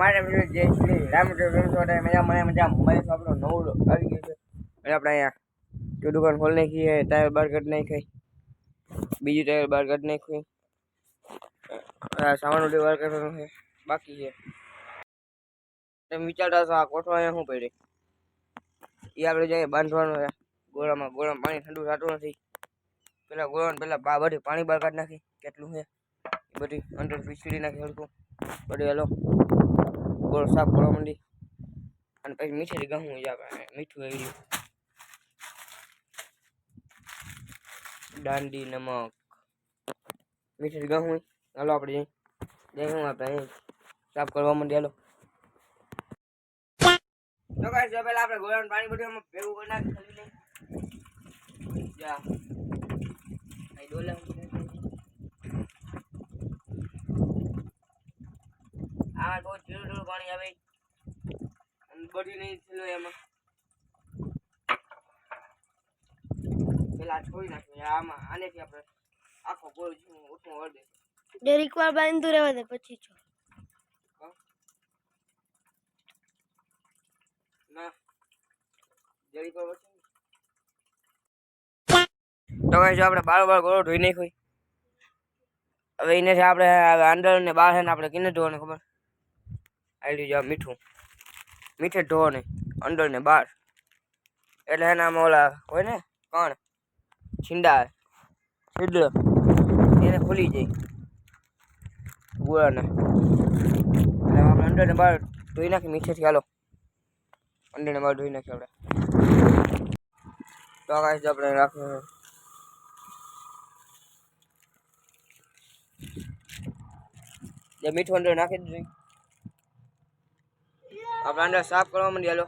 મારે જે રામચંદ્ર મજા મને આપણો નવો આવી ગયો છે. આપણે અહીંયા દુકાન ખોલી નાખીએ, ટાયર બાર કાઢી નાખી, બીજું ટાયર બાર કાઢી નાખ્યું, સામાન વાર કરવાનું છે બાકી છે. તમે વિચારતા છો આ કોઠો અહીંયા શું પડે એ આપણે જઈએ બાંધવાનું છે. ગોળામાં પાણી ઠંડુ થતું નથી. પેલા બધી પાણી બહાર કાઢી નાખી, કેટલું છે એ બધી અંદર પીછડી નાખી હલકું બધું. હેલો ગોળ સાફ કરવા માંડી અને પછી મીઠી ઘઉં આપણે મીઠું આવી ગયું, દાંડી નમક મીઠી ઘઉં. હાલો આપણે જઈ આપણે સાફ કરવા માંડી. હાલો તો ગાઈસ જો પહેલા આપણે ગોળાનું પાણી બધું એમાં ભેગું કરી નાખી ખાલી નહીં જા આ ડોલા આ બહુ જીરું પાણી આવે અને બધી નહીં થેલો એમાં પેલા છોડી નાખ્યું આમાં. આનેથી આપણે આખો ગોળ ઉઠું વળે ડેરીક વાર બાંધતું રહેવા દે પછી છો ના જરી પર વચ્ચે. તો ગાઈસ જો આપણે બાર ગોળો ધોઈ નાખ્યો. હવે એનેથી આપણે અંદર ને બહાર છે ને આપણે કિને ધોવાનું ખબર આવી જો મીઠે ધોવાનું અંદર ને બહાર. એટલે એના આમાં ઓલા હોય ને કણ છીંડા છિદ્ર એને ખુલી જાય ગોળાને. એટલે આપણે અંદર ને બહાર ધોઈ નાખી મીઠેથી. હાલો અંદર ને બહાર ધોઈ નાખીએ આપણે. તો ગાઈસ આપણે રાખવું જે મીઠું અંદર નાખી દીધું આપણે અંદર સાફ કરવા માંડીએ. હાલો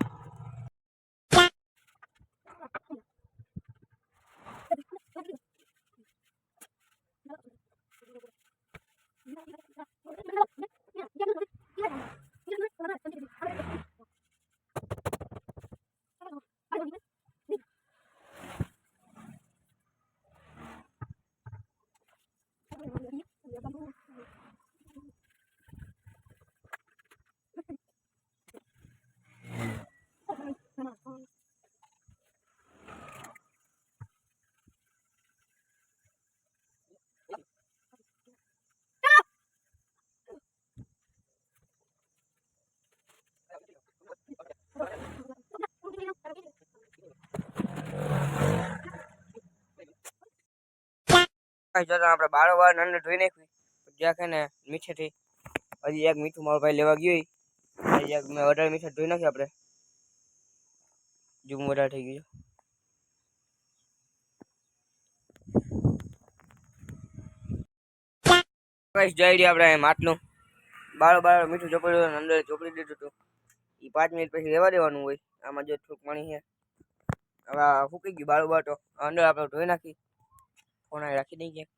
આપણે બારોબાર અંદર ધોઈ નાખ્યું. જ્યાં કે ને મીઠેથી હજી એક મીઠું મારો ભાઈ લેવા ગયો હજી એક મેં વધારે મીઠા ધોઈ નાખ્યું. આપણે જૂમ વધારે થઈ ગયું. જઈ આપણે માટલું બારોબાર મીઠું ચોપડ્યું અંદર ચોપડી દીધું હતું. એ 5 મિનિટ પછી રહેવા દેવાનું હોય. આમાં જો થોડુંક પાણી છે હવે ફૂકી ગયું બારોબાર. તો અંદર આપણે ધોઈ નાખી ફોન રાખી દઈ ક્યાંક.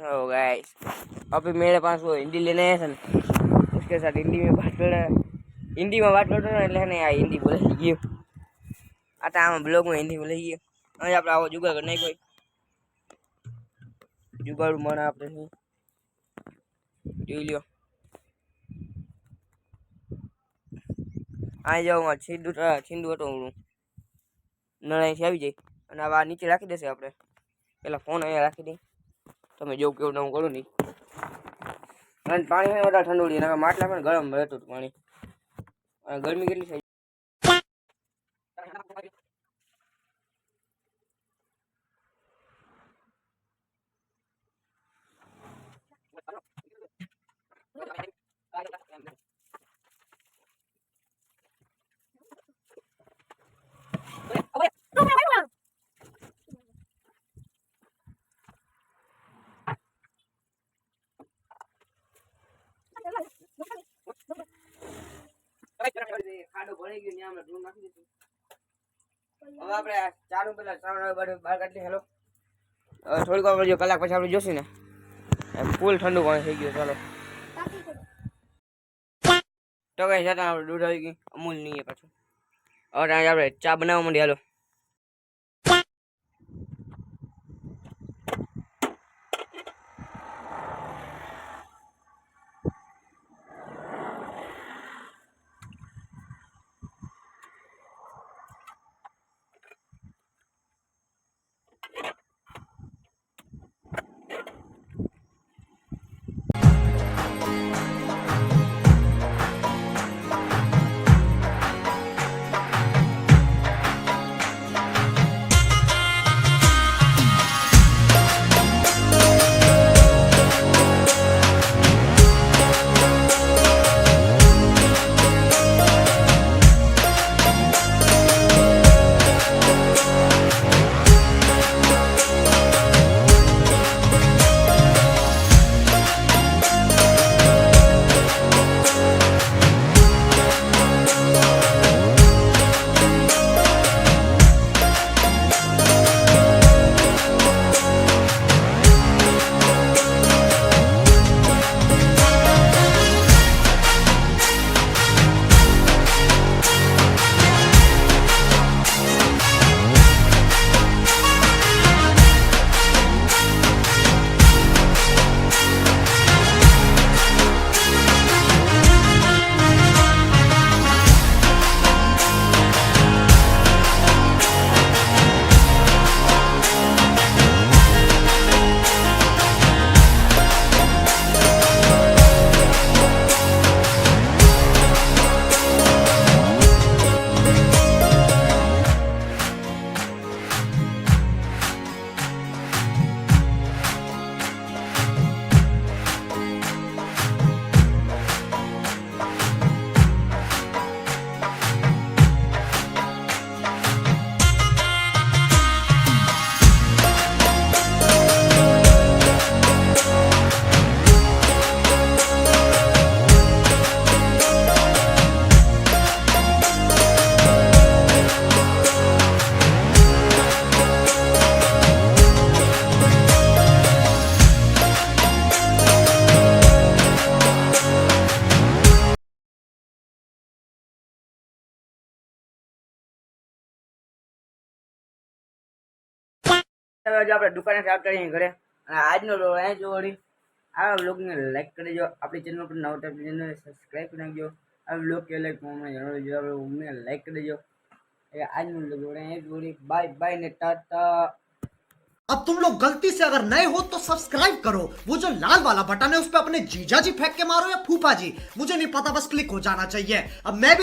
Oh guys, अभी मेरे पास वो हिंदी लेने है सन, उसके साथ हिंदी में बात कर रहा है. हिंदी में बात करते हैं એટલે ને આ હિન્દી બોલે ગયો. આ તો આમ બ્લોગ માં હિન્દી બોલે ગયો. અહીં આપણે આવો જુગાર કરી નાખ્યો. જુગાડું માણા આપણે નહીં જોઈ લ્યો. આ જાઉં છીંદુ હતો નળાઈથી આવી જાય અને હવે આ નીચે રાખી દેશે. આપણે પેલા ફોન અહીંયા રાખી દઈ. તમે જેવું કેવું હું કરું નહીં. અને પાણી હોય વધારે ઠંડુ અને માટલા પણ ગરમ રહેતું હતું પાણી. અને ગરમી કેટલી થઈ ખાડો ભણી ગયો ત્યાં આપણે ધૂળ નાખી દીધું. હવે આપણે ચાલુ પેલા બહાર કાઢી. હેલો હવે થોડીક વાર જો કલાક પછી આપણે જોશું ને ફૂલ ઠંડુ પાણી થઈ ગયું. ચાલો તો કઈ જતા આપણે દૂધ આવી ગઈ અમૂલ નહીં પાછું. હવે ત્યાં આપણે ચા બનાવવા માંડી. હાલો આપણે દુકાને આવતા રહીએ ઘરે. અને આજનો વ્લોગ અહીં જો વળી આ વ્લોગને લાઈક કરી દેજો. આપણી ચેનલ પર નવો ટાઈપ ચેનલને સબસ્ક્રાઈબ કરી નાખજો. આ વ્લોગ કે લાઈક અમને જણાવજો. આપણે લાઈક કરી દેજો. આજનો વ્લોગ અહીં જોડી બાય બાય ને ટાટા. अब तुम लोग गलती से अगर नए हो तो सब्सक्राइब करो. वो जो लाल वाला बटन है उस पर अपने जीजा जी फेंक के मारो या फूफा जी, मुझे नहीं पता, बस क्लिक हो जाना चाहिए. अब मैं भी